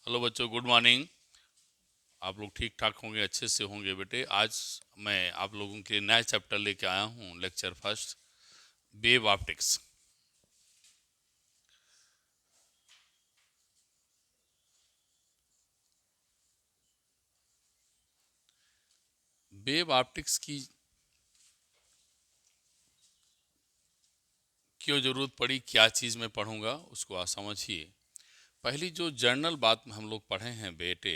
Hello बच्चों, good morning. आप लोग ठीक ठाक होंगे, अच्छे से होंगे बेटे। आज मैं आप लोगों के नया चैप्टर लेके आया हूँ, lecture first, wave optics. Wave optics की क्यों ज़रूरत पड़ी, क्या चीज़ मैं पढ़ूंगा उसको आप समझिए। पहली जो जर्नल बात हम लोग पढ़े हैं बेटे,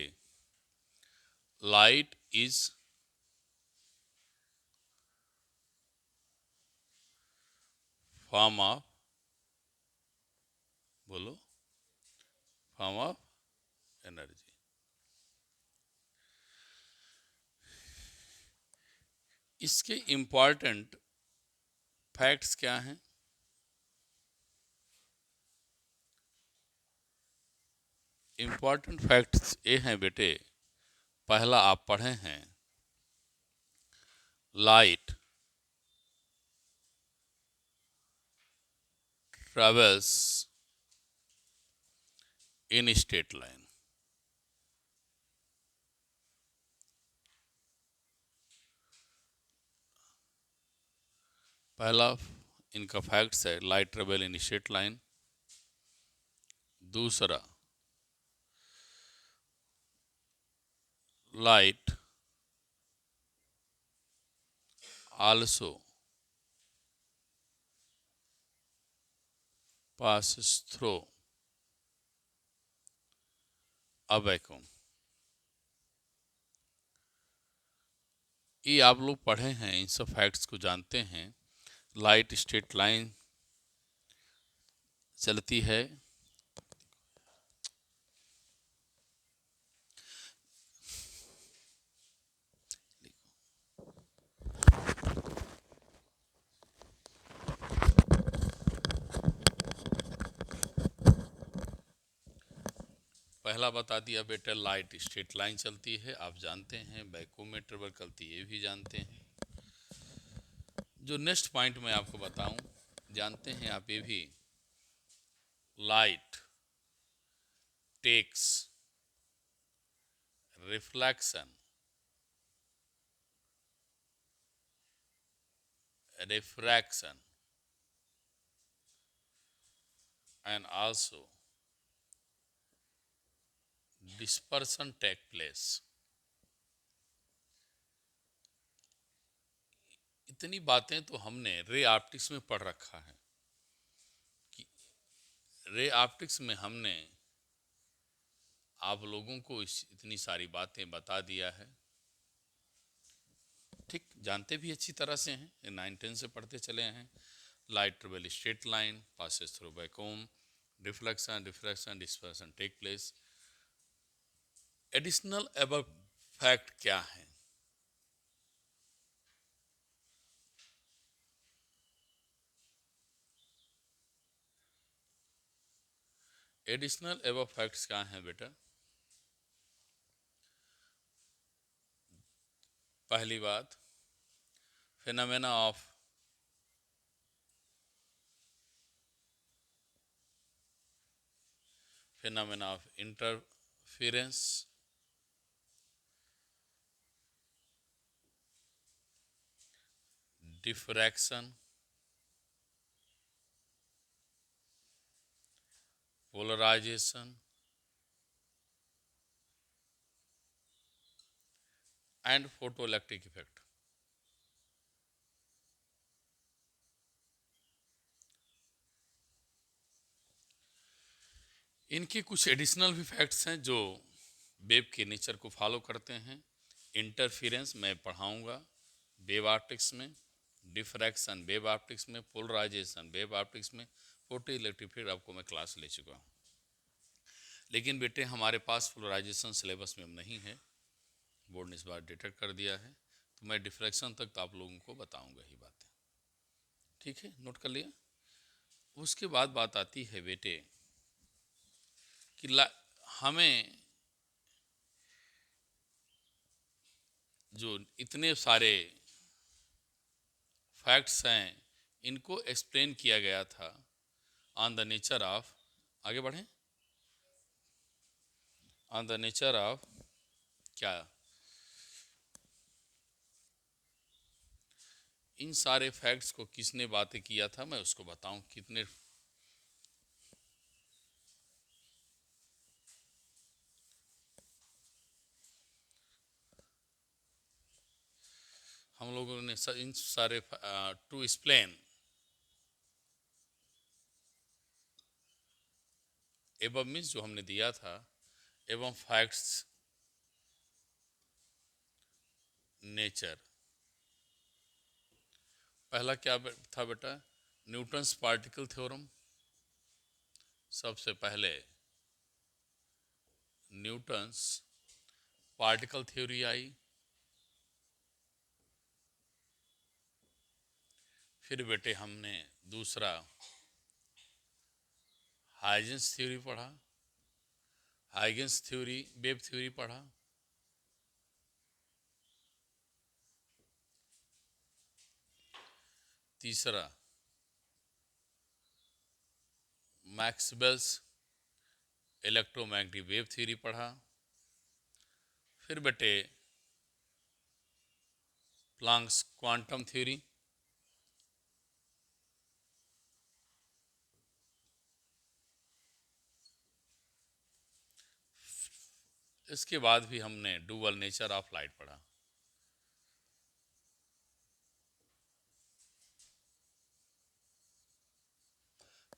लाइट इज फॉर्म ऑफ, बोलो, फॉर्म ऑफ एनर्जी। इसके इम्पॉर्टेंट फैक्ट्स क्या हैं? इम्पॉर्टेंट फैक्ट्स ये हैं बेटे, पहला आप पढ़े हैं, light travels in straight line. पहला इनका फैक्ट्स है, light travel in straight line. दूसरा, light also passes through a vacuum। ये आप लोग पढ़े हैं, इन सब फैक्ट्स को जानते हैं। लाइट स्ट्रेट लाइन चलती है, पहला बता दिया बेटा, लाइट स्ट्रेट लाइन चलती है, आप जानते हैं। वैक्यूम में ट्रेवल करती है, ये भी जानते हैं। जो नेक्स्ट पॉइंट मैं आपको बताऊं, जानते हैं आप ये भी, light takes reflection refraction and also dispersion take place। इतनी बातें तो हमने रे ऑप्टिक्स में पढ़ रखा है कि रे ऑप्टिक्स में हमने आप लोगों को इतनी सारी बातें बता दिया है। ठीक, जानते भी अच्छी तरह से हैं, 9-10 से पढ़ते चले हैं। Light travel straight line, passes through vacuum, reflection diffraction dispersion take place. Additional अब फैक्ट क्या है? एडिशनल अब फैक्ट्स क्या हैं बेटा? पहली बात, phenomena of interference, diffraction, polarisation and photoelectric effect. इनके कुछ एडिशनल भी फैक्ट्स हैं जो वेव के नेचर को फॉलो करते हैं। इंटरफेरेंस मैं पढ़ाऊंगा वेव ऑप्टिक्स में, डिफ्रैक्शन वेव ऑप्टिक्स में, पोलराइजेशन वेव ऑप्टिक्स में, फोटो इलेक्ट्रिक इफेक्ट आपको मैं क्लास ले चुका हूँ। लेकिन बेटे हमारे पास पोलराइजेशन सिलेबस में अब नहीं है, बोर्ड ने इस बार डिटेक्ट कर दिया है, तो मैं डिफ्रैक्शन तक तो आप लोगों को बताऊंगा ही बातें। ठीक है, नोट कर लिया। उसके बाद बात आती है बेटे कि हमें जो इतने सारे फैक्ट्स हैं, इनको एक्सप्लेन किया गया था ऑन द नेचर ऑफ, आगे बढ़ें, ऑन द नेचर ऑफ क्या, इन सारे फैक्ट्स को किसने बातें किया था, मैं उसको बताऊं कितने। हम लोगों ने इन सारे टू एक्सप्लेन एबव मीन्स जो हमने दिया था, एवं फैक्ट्स नेचर। पहला क्या था बेटा, न्यूटन्स पार्टिकल थ्योरम। सबसे पहले न्यूटन्स पार्टिकल थ्योरी आई, फिर बेटे हमने दूसरा हाइजेंस थ्योरी पढ़ा, हाइगेंस थ्योरी वेव थ्योरी पढ़ा, तीसरा मैक्सवेल्स इलेक्ट्रोमैग्नेटिक वेव थ्योरी पढ़ा, फिर बेटे प्लांक्स क्वांटम थ्योरी, इसके बाद भी हमने डुअल नेचर ऑफ लाइट पढ़ा।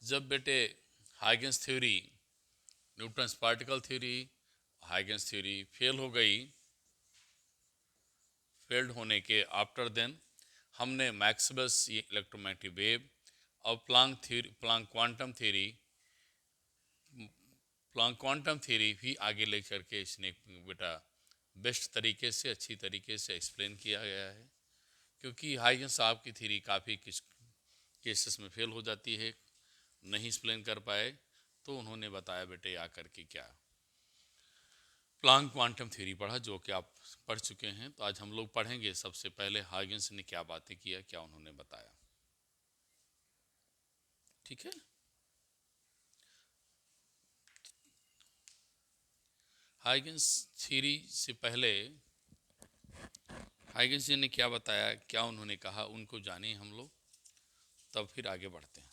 जब बेटे Huygens theory, Newton's particle theory, Huygens theory fail हो गई, फेल्ड होने के आफ्टर देन हमने मैक्सवेल्स इलेक्ट्रोमैग्नेटिक वेव और Planck theory, Planck quantum theory, Planck quantum theory भी आगे ले करके इसने बेटा बेस्ट तरीके से, अच्छी तरीके से एक्सप्लेन किया गया है। क्योंकि हाइगेंस साहब की थ्योरी काफ़ी किस केसेस में फेल हो जाती है, नहीं एक्सप्लेन कर पाए, तो उन्होंने बताया बेटे आकर के क्या प्लांक क्वांटम थ्योरी पढ़ा, जो कि आप पढ़ चुके हैं। तो आज हम लोग पढ़ेंगे सबसे पहले हाइगेंस ने क्या बातें किया, क्या उन्होंने बताया। ठीक है, हाइगेंस थ्योरी से पहले हाइगेंस जी ने क्या बताया, क्या उन्होंने कहा, उनको जाने हम लोग, तब फिर आगे बढ़ते हैं।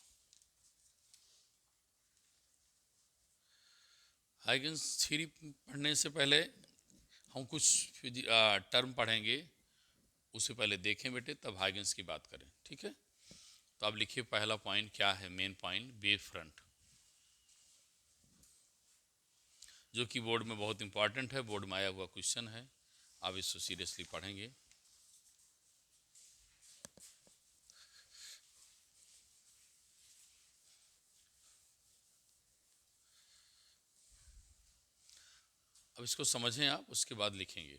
हाइगेंस थ्योरी पढ़ने से पहले हम कुछ टर्म पढ़ेंगे, उससे पहले देखें बेटे, तब हाइगेंस की बात करें। ठीक है, तो आप लिखिए पहला पॉइंट क्या है, मेन पॉइंट वेव फ्रंट, जो कि बोर्ड में बहुत इंपॉर्टेंट है, बोर्ड में आया हुआ क्वेश्चन है, आप इसको सीरियसली पढ़ेंगे। अब इसको समझें आप, उसके बाद लिखेंगे।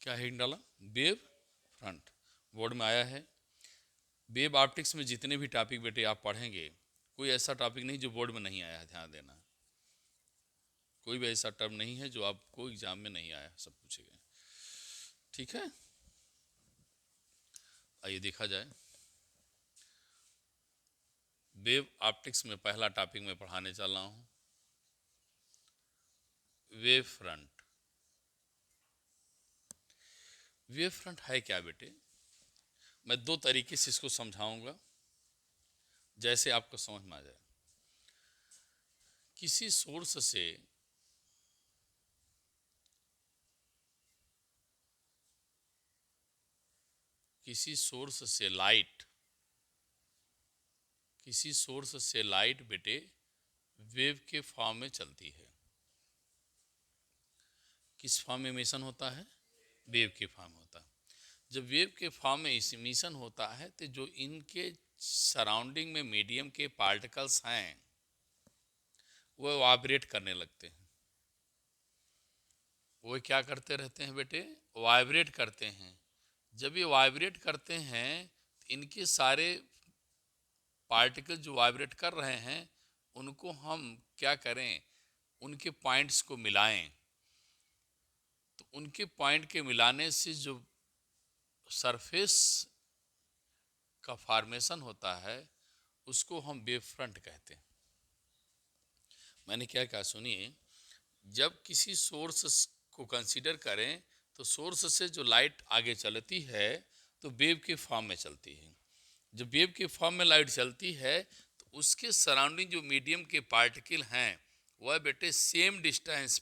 क्या हेडिंग डाला, वेव फ्रंट, बोर्ड में आया है। वेव ऑप्टिक्स में जितने भी टॉपिक बेटे आप पढ़ेंगे, कोई ऐसा टॉपिक नहीं जो बोर्ड में नहीं आया है, ध्यान देना। कोई भी ऐसा टर्म नहीं है जो आपको एग्जाम में नहीं आया, सब पूछे गए। ठीक है, आइए देखा जाए। वेव ऑप्टिक्स में पहला टॉपिक मैं पढ़ाने चल रहा हूँ, वेव फ्रंट। वेव फ्रंट है क्या बेटे, मैं दो तरीके से इसको समझाऊंगा, जैसे आपको समझ में आ जाए। किसी सोर्स से किसी सोर्स से लाइट किसी सोर्स से लाइट बेटे वेव के फॉर्म में चलती है। किस फॉर्म में इमिशन होता है, वेव के फॉर्म में होता है। जब वेव के फॉर्म में इमिशन होता है, तो जो इनके सराउंडिंग में मीडियम के पार्टिकल्स हैं वो वाइब्रेट करने लगते हैं। वो क्या करते रहते हैं बेटे, वाइब्रेट करते हैं। जब ये वाइब्रेट करते हैं, तो इनके सारे पार्टिकल जो वाइब्रेट कर रहे हैं, उनको हम क्या करें, उनके पॉइंट्स को मिलाएं, उनके पॉइंट के मिलाने से जो सरफेस का फॉर्मेशन होता है उसको हम वेव फ्रंट कहते हैं। मैंने क्या कहा सुनिए, जब किसी सोर्स को कंसीडर करें तो सोर्स से जो लाइट आगे चलती है तो वेव के फॉर्म में चलती है। जब वेव के फॉर्म में लाइट चलती है तो उसके सराउंडिंग जो मीडियम के पार्टिकल हैं वह बेटे सेम डिस्टेंस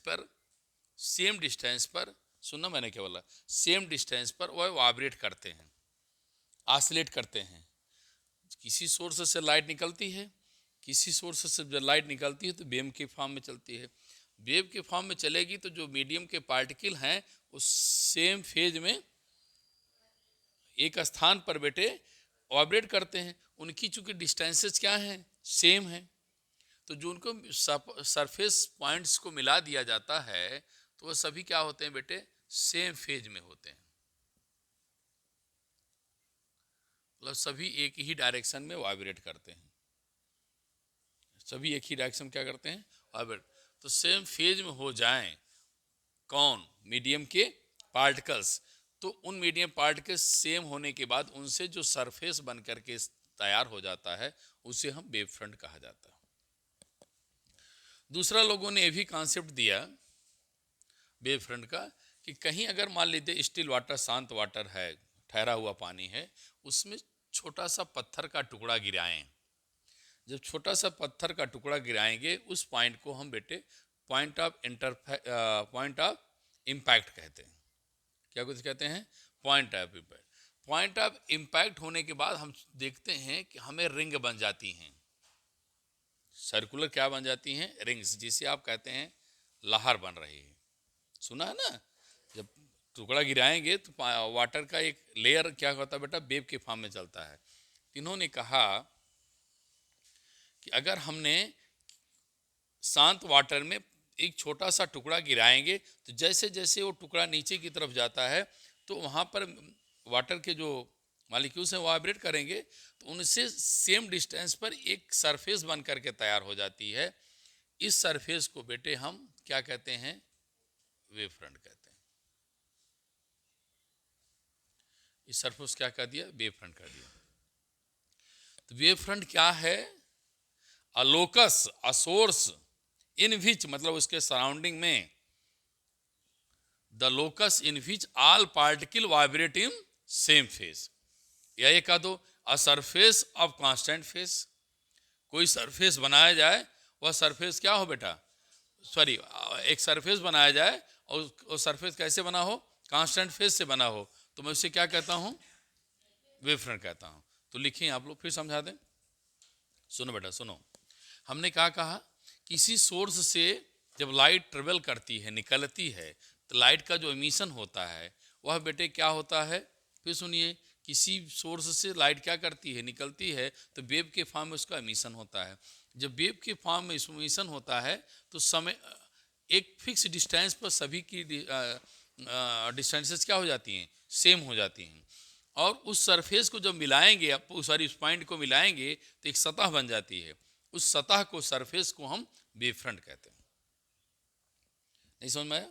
पर सुनना मैंने क्या बोला, सेम डिस्टेंस पर वह वाइब्रेट करते हैं, ऑसिलेट करते हैं। किसी सोर्स से लाइट निकलती है, किसी सोर्स से जब लाइट निकलती है तो वेव के फॉर्म में चलती है। वेव के फॉर्म में चलेगी तो जो मीडियम के पार्टिकल हैं उस सेम फेज में एक स्थान पर बेटे वाइब्रेट करते हैं। उनकी चूंकि डिस्टेंसेस क्या हैं, सेम है, तो जो उनको सरफेस पॉइंट्स को मिला दिया जाता है तो वह सभी क्या होते हैं बेटे, सेम फेज में होते हैं। मतलब सभी एक ही डायरेक्शन में वाइब्रेट करते हैं, सभी एक ही डायरेक्शन क्या करते हैं, वाइब्रेट। तो सेम फेज में हो जाएं कौन, मीडियम के पार्टिकल्स, तो उन मीडियम पार्टिकल्स सेम होने के बाद उनसे जो सरफेस बन करके तैयार हो जाता है उसे हम वेव फ्रंट कहा जाता है। दूसरा लोगों ने ये भी कॉन्सेप्ट दिया वेव फ्रंट का कि कहीं अगर मान लीजिए स्टिल वाटर, शांत वाटर है, ठहरा हुआ पानी है, उसमें छोटा सा पत्थर का टुकड़ा गिराएं। जब छोटा सा पत्थर का टुकड़ा गिराएंगे उस पॉइंट को हम बेटे पॉइंट ऑफ इम्पैक्ट कहते हैं। क्या कुछ कहते हैं, point of impact. Point of impact होने के बाद हम देखते हैं कि हमें रिंग बन जाती हैं, सर्कुलर क्या बन जाती हैं, रिंग्स, जिसे आप कहते हैं लहर बन रही है। सुना है ना, जब टुकड़ा गिराएंगे तो वाटर का एक लेयर क्या होता है बेटा, वेव के फॉर्म में चलता है। इन्होंने कहा कि अगर हमने शांत वाटर में एक छोटा सा टुकड़ा गिराएंगे तो जैसे जैसे वो टुकड़ा नीचे की तरफ जाता है तो वहाँ पर वाटर के जो मॉलिक्यूल्स हैं वाइब्रेट करेंगे तो उनसे सेम डिस्टेंस पर एक सरफेस बन करके तैयार हो जाती है। इस सरफेस को बेटे हम क्या कहते हैं, वेव फ्रंट कहते हैं। इस सरफेस क्या कर दिया, वेव फ्रंट कर दिया। तो वेव फ्रंट क्या है, अ लोकस, अ सोर्स इन विच, मतलब उसके सराउंडिंग में, the locus in which all particle vibrate in same phase, या ये कह दो a surface of constant phase. कोई सरफेस बनाया जाए, वह सरफेस क्या हो बेटा, सॉरी, एक सरफेस बनाया जाए और वो सरफेस कैसे बना हो, कांस्टेंट फेज से बना हो, तो मैं उसे क्या कहता हूँ, वेव फ्रंट कहता हूँ। तो लिखिए आप लोग, फिर समझा दें। सुनो बेटा सुनो, हमने क्या कहा, किसी सोर्स से जब लाइट ट्रेवल करती है, निकलती है, तो लाइट का जो एमिशन होता है वह बेटे क्या होता है, फिर सुनिए, किसी सोर्स से लाइट क्या करती है, निकलती है, तो वेव के फॉर्म में उसका एमिशन होता है। जब वेव के फॉर्म में एमिशन होता है तो समय एक फिक्स डिस्टेंस पर सभी की डिस्टेंसेस क्या हो जाती हैं, सेम हो जाती हैं। और उस सरफेस को जब मिलाएंगे, सॉरी उस पॉइंट को मिलाएंगे तो एक सतह बन जाती है। उस सतह को, सरफेस को हम वेव फ्रंट कहते हैं। नहीं समझ में आया?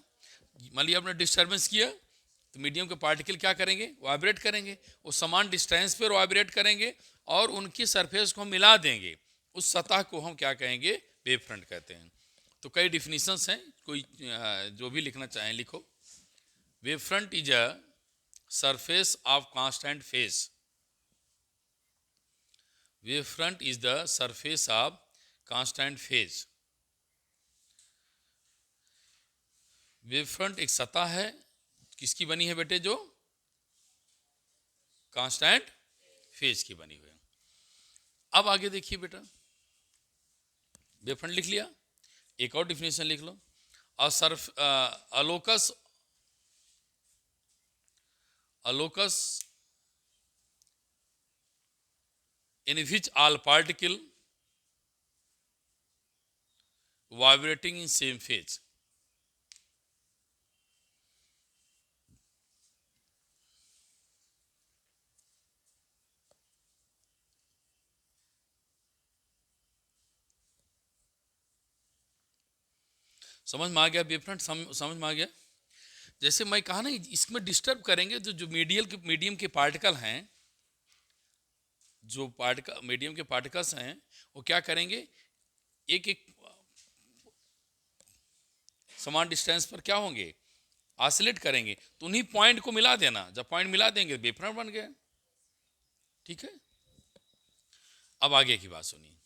मान लिया आपने डिस्टर्बेंस किया तो मीडियम के पार्टिकल क्या करेंगे, वाइब्रेट करेंगे, वो समान डिस्टेंस पर वाइब्रेट करेंगे और उनकी सरफेस को हम मिला देंगे। उस सतह को हम क्या कहेंगे, वेव फ्रंट कहते हैं। तो कई डिफिनीशंस हैं, कोई जो भी लिखना चाहें लिखो। Wave front is a surface of constant phase. Wave front is the surface of constant phase. Wave front एक सतह है, किसकी बनी है बेटे, जो कांस्टेंट फेज की बनी हुई है। अब आगे देखिए बेटा, वेव फ्रंट लिख लिया, एक और डिफिनेशन लिख लो, अलोकस, अलोकस in which all particle vibrating in same phase. समझ में आ गया वेव फ्रंट, समझ में आ गया। जैसे मैं कहा ना, इसमें डिस्टर्ब करेंगे जो मीडियम के पार्टिकल हैं, जो पार्टिकल मीडियम के पार्टिकल्स हैं, वो क्या करेंगे, एक एक समान डिस्टेंस पर क्या होंगे, ऑसिलेट करेंगे। तो उन्हीं पॉइंट को मिला देना, जब पॉइंट मिला देंगे वेवफ्रंट बन गया। ठीक है, अब आगे की बात सुनिए।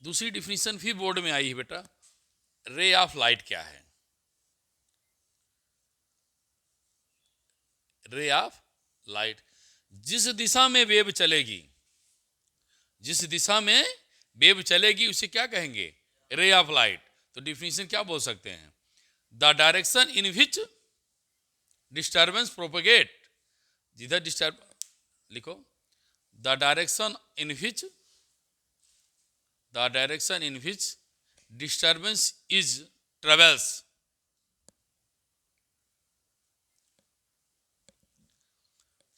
दूसरी डिफिनीशन फिर बोर्ड में आई है बेटा, रे ऑफ लाइट क्या है। रे ऑफ लाइट, जिस दिशा में वेव चलेगी, जिस दिशा में वेव चलेगी उसे क्या कहेंगे, रे ऑफ लाइट। तो डिफिनीशन क्या बोल सकते हैं, the direction in which disturbance propagate, जिधर डिस्टर्ब, लिखो, the direction in which, the direction in which disturbance is travels.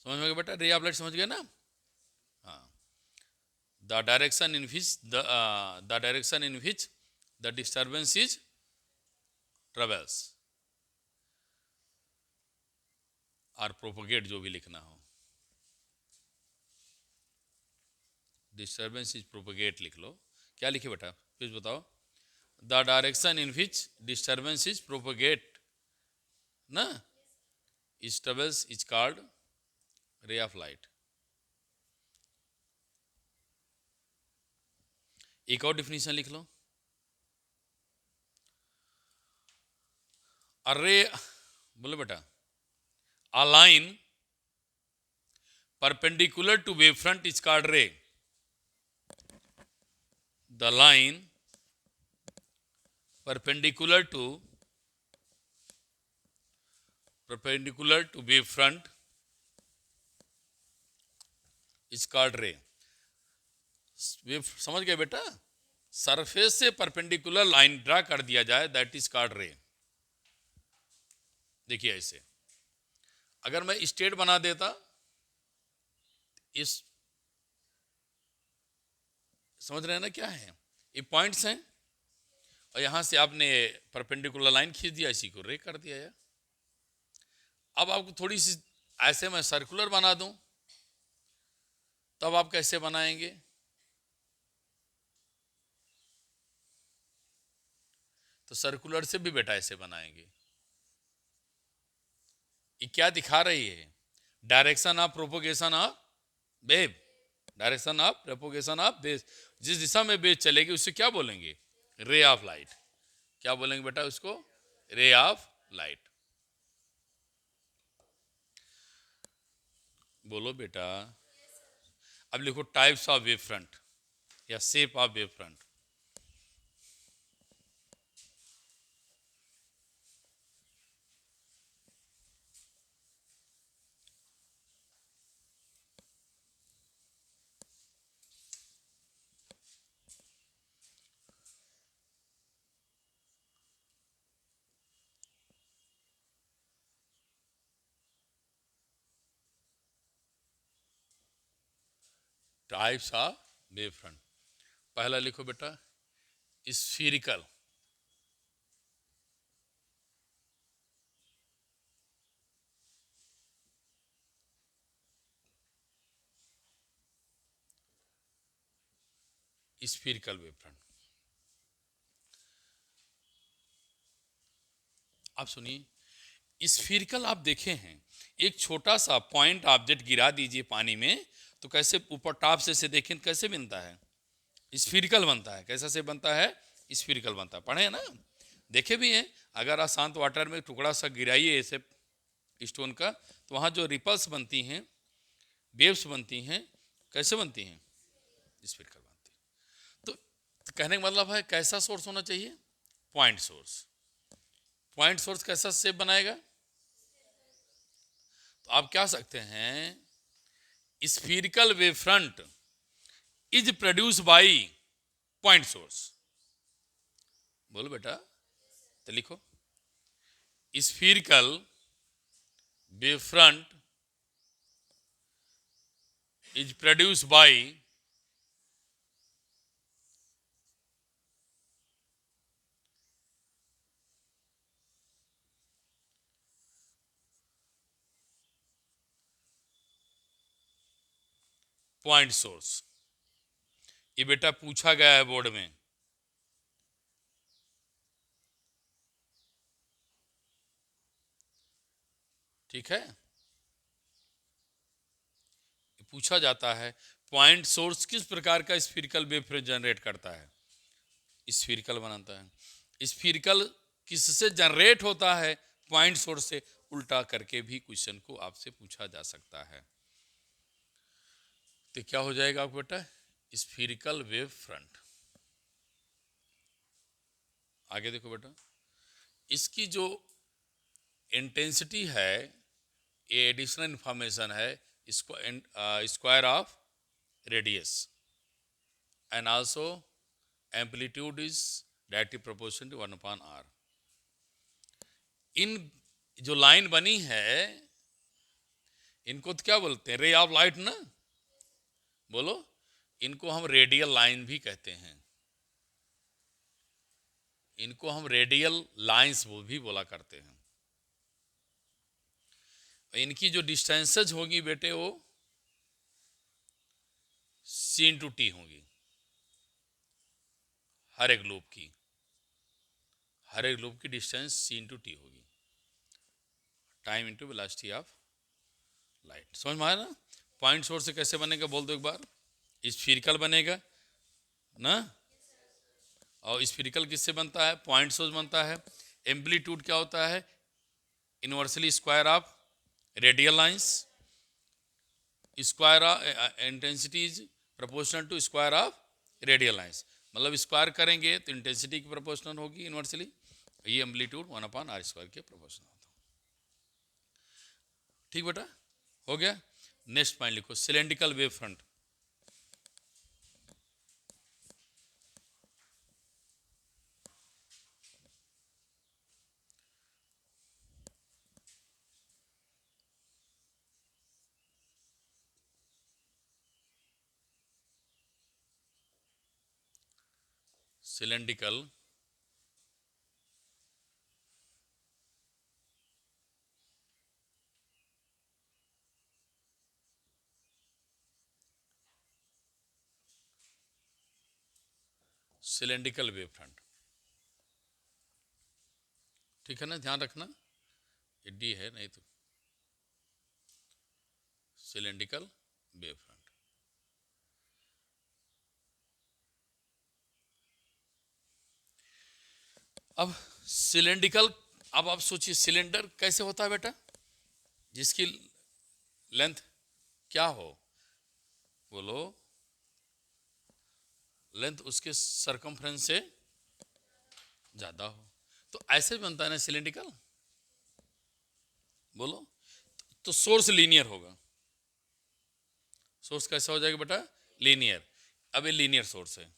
समझ में गया बेटा, रे ऑफ लाइट समझ गए ना। हाँ, the direction in which the direction in which the disturbance is travels, और प्रोपोगेट जो भी लिखना हो, डिस्टर्बेंस इज प्रोपोगेट लिख लो। क्या लिखे बेटा, प्लीज बताओ, the direction in which disturbance is propagate ना, is travels is called ray of light. एक और डिफिनीशन लिख लो, अरे बोलो बेटा, a line perpendicular to wavefront is called ray. The line perpendicular to wavefront is called ray. Wave समझ गए बेटा, सरफेस से परपेंडिकुलर लाइन ड्रा कर दिया जाए, दैट इज कॉल्ड रे। देखिए ऐसे, अगर मैं स्टेट बना देता, इस समझ रहे हैं ना क्या है, ये पॉइंट्स हैं, और यहां से आपने परपेंडिकुलर लाइन खींच दिया, इसी को रे कर दिया यार। अब आपको थोड़ी सी ऐसे मैं सर्कुलर बना दूं, तब आप कैसे बनाएंगे, तो सर्कुलर से भी बेटा ऐसे बनाएंगे। ये क्या दिखा रही है, direction of propagation of wave, direction of propagation of wave, जिस दिशा में वेव चलेगी उसे क्या बोलेंगे, रे ऑफ लाइट। क्या बोलेंगे बेटा उसको, रे ऑफ लाइट। बोलो बेटा। अब लिखो टाइप्स ऑफ वेव फ्रंट या shape of wave front. Types of wave front, पहला लिखो बेटा स्फीरिकल, स्फीरिकल वेव फ्रंट। आप सुनिए, स्फीरिकल आप देखे हैं, एक छोटा सा पॉइंट ऑब्जेक्ट गिरा दीजिए पानी में, तो कैसे ऊपर टॉप से देखें कैसे बनता है, स्फीरिकल बनता है। कैसा से बनता है, स्फीरिकल बनता है, पढ़े हैं ना, देखे भी हैं। अगर आप शांत वाटर में टुकड़ा सा गिराइए ऐसे स्टोन का, तो वहाँ जो रिपल्स बनती हैं, वेव्स बनती हैं, कैसे बनती हैं, स्फीरिकल बनती हैं। तो कहने का मतलब है कैसा सोर्स होना चाहिए, पॉइंट सोर्स। पॉइंट सोर्स कैसा शेप बनाएगा, तो आप क्या सकते हैं, spherical wave front is produce by point source. बोलो बेटा, तो लिखो spherical wave front is produce by point source. ये बेटा पूछा गया है बोर्ड में। ठीक है, पूछा जाता है पॉइंट सोर्स किस प्रकार का स्फीरिकल वेव फ्रंट जनरेट करता है, स्फीरिकल बनाता है। स्फीरिकल किससे जनरेट होता है, पॉइंट सोर्स से। उल्टा करके भी क्वेश्चन को आपसे पूछा जा सकता है। तो क्या हो जाएगा आपको बेटा, स्फीरिकल वेव फ्रंट। आगे देखो बेटा, इसकी जो इंटेंसिटी है, ये एडिशनल इंफॉर्मेशन है, इसको square of radius and also amplitude is directly proportional to 1/r। इन जो लाइन बनी है इनको तो क्या बोलते हैं, रे ऑफ लाइट ना, बोलो। इनको हम रेडियल लाइन भी कहते हैं, इनको हम रेडियल लाइंस वो भी बोला करते हैं। इनकी जो डिस्टेंसेज होगी बेटे वो c/t होगी, हर एक लूप की, हर एक लूप की डिस्टेंस c/t होगी, time into velocity of light. समझ में आया ना। पॉइंट सोर्स से कैसे बनेगा बोल दो एक बार, स्फीरिकल बनेगा ना। और स्फीरिकल किससे बनता है, पॉइंट सोर्स बनता है। एम्पलीट्यूड क्या होता है, inversely square of radial lines, square of intensity is proportional to square of radial lines. मतलब स्क्वायर करेंगे तो इंटेंसिटी की प्रोपोर्शनल होगी इनवर्सली, ये एम्पलीट्यूड 1/r² के प्रोपोर्शनल होता है। ठीक बेटा, हो गया। नेक्स्ट पॉइंट लिखो, cylindrical wave front. Cylindrical cylindrical wave front. ठीक है ना, ध्यान रखना, ये डी है नहीं तो सिलेंड्रिकल वेव फ्रंट। अब सिलेंड्रिकल, अब आप सोचिए सिलेंडर कैसे होता है बेटा, जिसकी लेंथ क्या हो, बोलो, लेंथ उसके सरकमफ्रेंस से ज्यादा हो। तो ऐसे बनता है ना सिलेंड्रिकल, बोलो। तो सोर्स लीनियर होगा, सोर्स कैसा हो जाएगा बेटा, लीनियर। अब ये लीनियर सोर्स है,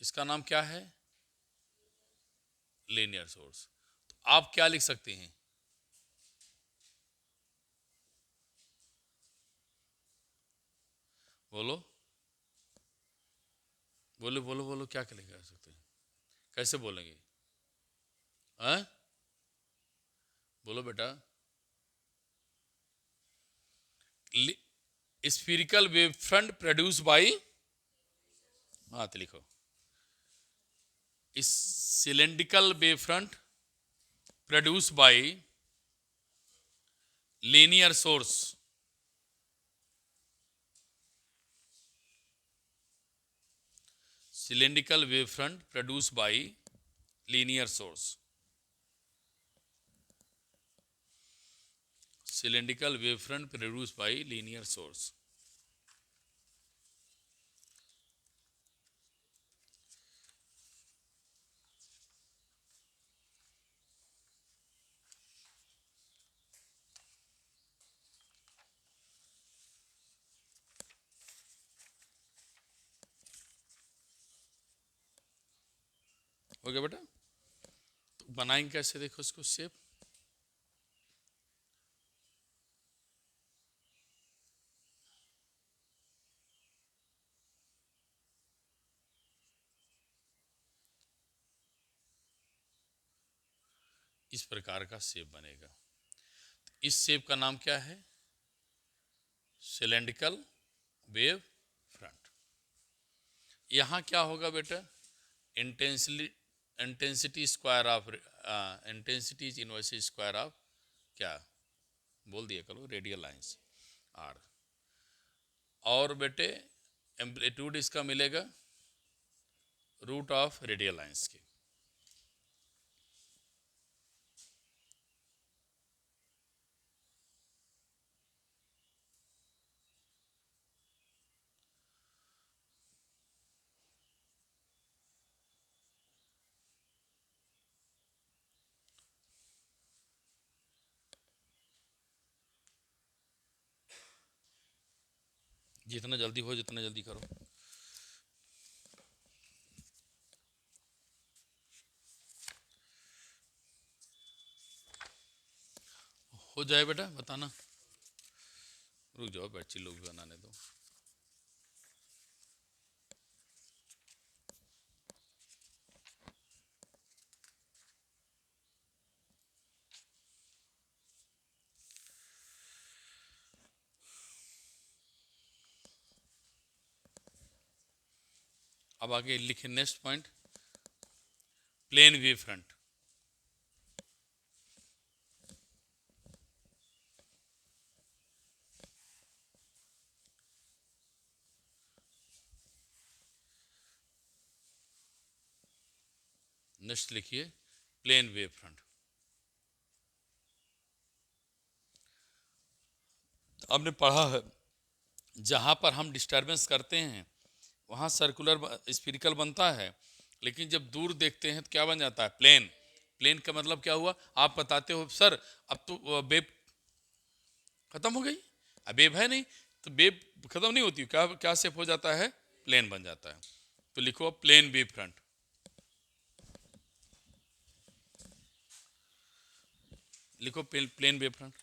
इसका नाम क्या है, लीनियर सोर्स। तो आप क्या लिख सकते हैं, बोलो बोलो बोलो बोलो, क्या क्या लिख सकते हैं, कैसे बोलेंगे, हाँ बोलो बेटा। स्फीरिकल वेव फ्रंट प्रोड्यूस बाई, हाँ तो लिखो, इस cylindrical wave front produce by linear source, cylindrical wavefront produced by linear source, cylindrical wavefront produced by linear source। हो गया बेटा। तो बनाएंगे कैसे, देखो इसको शेप, इस प्रकार का शेप बनेगा। तो इस शेप का नाम क्या है, सिलेंड्रिकल वेव फ्रंट। यहाँ क्या होगा बेटा, intensely intensity square of intensity is inverse square of क्या बोल दिया करो, रेडियल लाइंस आर। और बेटे एम्पलीट्यूड इसका मिलेगा रूट ऑफ रेडियल लाइंस के। जितना जल्दी हो जितना जल्दी करो। हो जाए बेटा बताना, रुक जाओ बच्ची लोग भी बनाने दो। अब आगे लिखे next point, plane wave front. Next लिखिए प्लेन वेव फ्रंट। आपने पढ़ा है जहाँ पर हम डिस्टरबेंस करते हैं वहाँ सर्कुलर स्फीरिकल बनता है, लेकिन जब दूर देखते हैं तो क्या बन जाता है, प्लेन। प्लेन का मतलब क्या हुआ, आप बताते हो सर अब तो वेब खत्म हो गई, अब वेब है नहीं, तो वेब खत्म नहीं होती, क्या क्या शेप हो जाता है, प्लेन बन जाता है। तो लिखो प्लेन वेव फ्रंट। लिखो प्लेन वेव फ्रंट।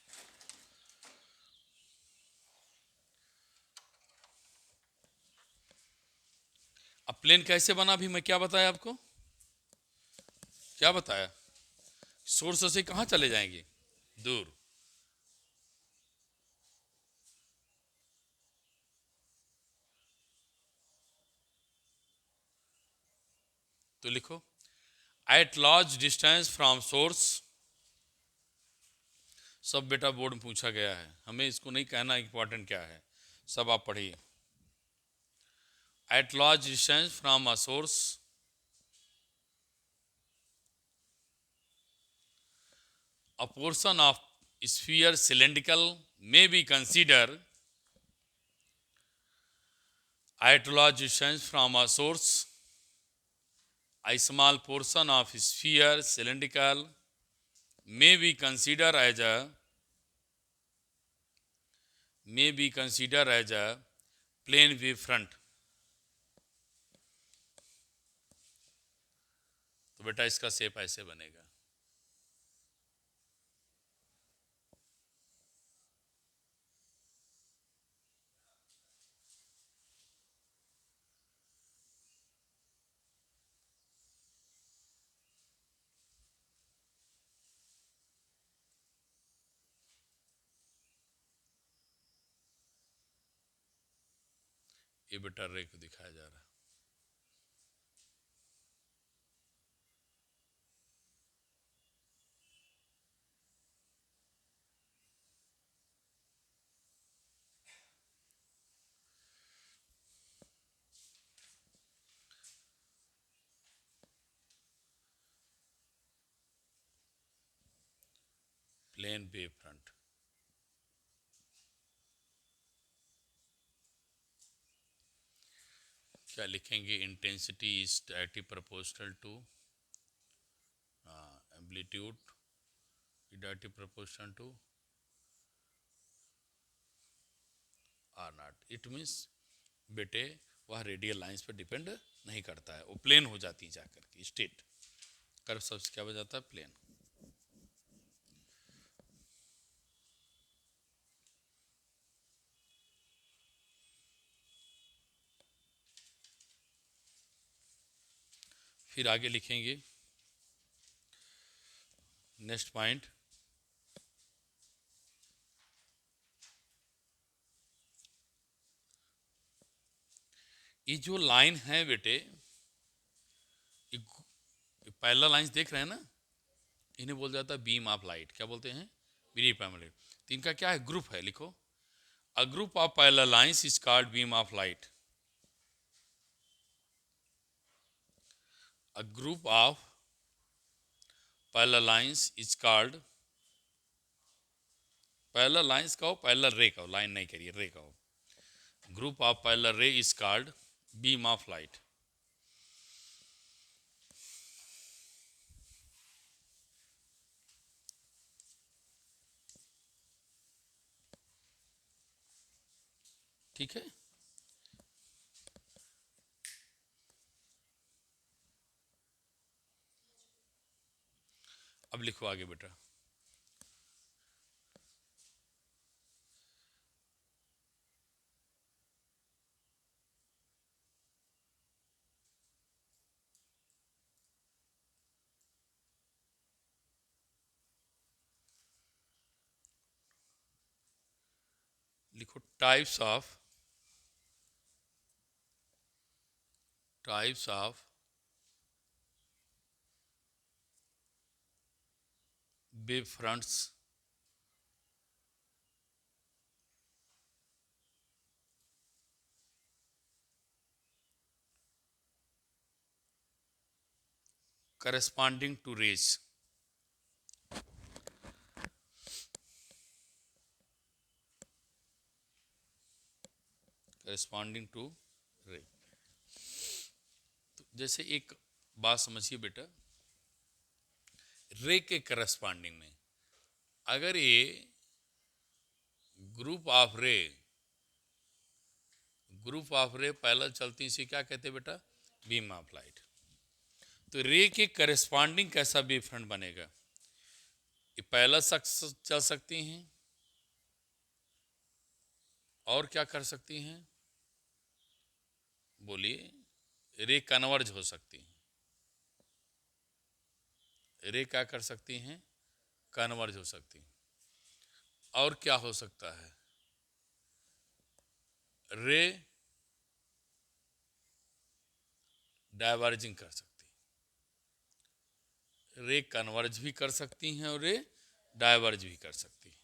अब प्लेन कैसे बना, भी मैं क्या बताया आपको, क्या बताया, सोर्स से कहाँ चले जाएंगे, दूर। तो लिखो at large distance from source. सब बेटा बोर्ड में पूछा गया है, हमें इसको नहीं कहना इंपॉर्टेंट क्या है, सब आप पढ़िए। At large distance from a source a portion of sphere cylindrical may be considered at large distance from a source. A small portion of sphere cylindrical may be considered as a plane wave front. तो बेटा इसका shape ऐसे बनेगा। ये बेटा रे को दिखाया जा रहा है। Plane wave front. क्या लिखेंगे, intensity is directly proportional to amplitude, directly proportional to or not. It means बेटे वह रेडियल लाइंस पर डिपेंड नहीं करता है, वो प्लेन हो जाती है जाकर के स्ट्रेट। कर्व सबसे क्या हो जाता है, प्लेन। फिर आगे लिखेंगे नेक्स्ट पॉइंट, ये जो लाइन है बेटे, पैरेलल लाइंस देख रहे हैं ना, इन्हें बोल जाता है बीम ऑफ लाइट। क्या बोलते हैं? Beam of light. तो इनका क्या है? ग्रुप है, लिखो। A group of parallel lines is called beam of light. A group of parallel lines is called, parallel lines कहो, पैरेलल रे कहो, लाइन नहीं करिए, रे कहो। ग्रुप ऑफ पैरेलल रे is called beam of light. ठीक है। अब लिखो आगे बेटा। लिखो types of wave fronts corresponding to rays। corresponding to ray। तो जैसे एक बात समझिए बेटा, रे के करस्पॉन्डिंग में अगर ये ग्रुप ऑफ रे पैरेलल चलती, इसे क्या कहते हैं बेटा? Beam of light. तो रे के करस्पॉन्डिंग कैसा वेव फ्रंट बनेगा? ये पैरेलल चल सकती हैं, और क्या कर सकती हैं? बोलिए। रे कन्वर्ज हो सकती हैं। रे क्या कर सकती हैं? कन्वर्ज हो सकती हैं। और क्या हो सकता है? रे डाइवर्जिंग कर सकती हैं। रे कन्वर्ज भी कर सकती हैं और रे डाइवर्ज भी कर सकती हैं।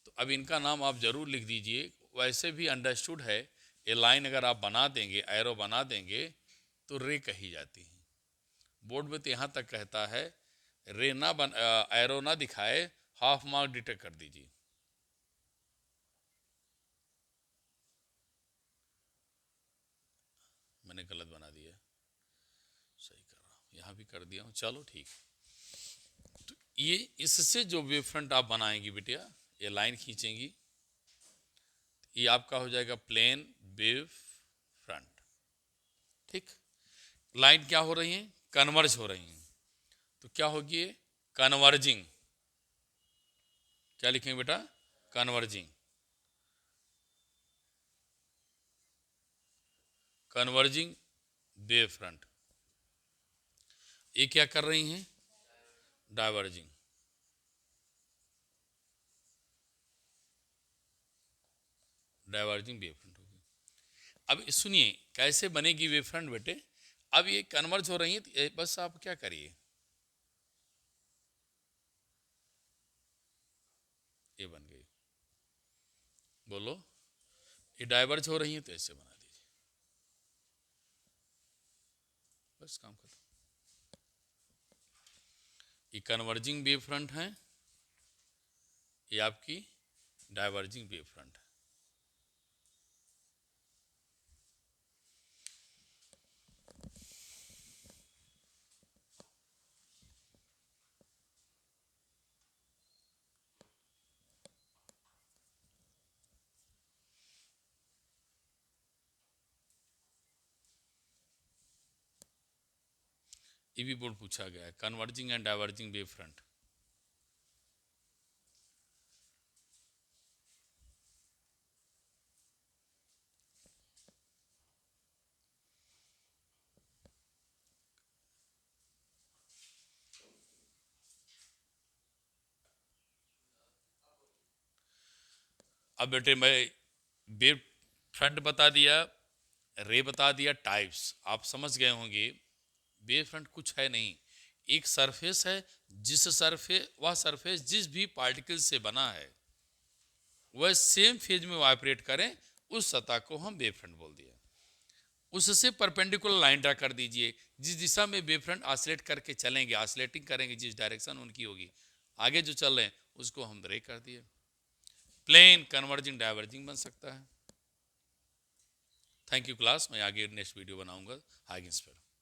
तो अब इनका नाम आप जरूर लिख दीजिए। वैसे भी अंडरस्टूड है, ये लाइन अगर आप बना देंगे, एरो बना देंगे, तो रे कही जाती है। बोर्ड में तो यहाँ तक कहता है रे ना एरो ना दिखाए, हाफ मार्क डिटेक्ट कर दीजिए। मैंने गलत बना दिया, सही कर रहा हूँ, यहाँ भी कर दिया हूँ, चलो ठीक। तो ये इससे जो वेव फ्रंट आप बनाएंगी बेटिया, ये लाइन खींचेंगी, ये आपका हो जाएगा प्लेन वेव फ्रंट। ठीक। लाइन क्या हो रही है? कन्वर्ज हो रही है। तो क्या होगी? कन्वर्जिंग। क्या लिखेंगे बेटा? कन्वर्जिंग। Converging wave front. ये क्या कर रही हैं? डाइवर्जिंग। डाइवर्जिंग वेव फ्रंट होगी। अब सुनिए कैसे बनेगी वेव फ्रंट बेटे। अब ये कन्वर्ज हो रही है, तो बस आप क्या करिए, ये बन गई। बोलो। ये डाइवर्ज हो रही है, तो ऐसे बना दीजिए, बस काम खत्म। ये कन्वर्जिंग वेव फ्रंट है, ये आपकी डाइवर्जिंग वेव फ्रंट है। ये भी बोर्ड पूछा गया है, converging and diverging wave front. अब बेटे मैं वेव फ्रंट बता दिया, रे बता दिया, टाइप्स आप समझ गए होंगे। वेव फ्रंट कुछ है नहीं, एक सरफेस है, वह सरफेस जिस भी पार्टिकल से बना है वह सेम फेज में वाइब्रेट करें, उस सतह को हम वेव फ्रंट बोल दिया। उससे परपेंडिकुलर लाइन ड्रा कर दीजिए, जिस दिशा में वेव फ्रंट ऑसिलेट करके चलेंगे, ऑसिलेटिंग करेंगे, जिस डायरेक्शन उनकी होगी, आगे जो चल रहे हैं उसको हम रे कर दिए। प्लेन, कन्वर्जिंग, डाइवर्जिंग बन सकता है। थैंक यू क्लास, मैं आगे नेक्स्ट वीडियो बनाऊंगा हाइगेंस पर।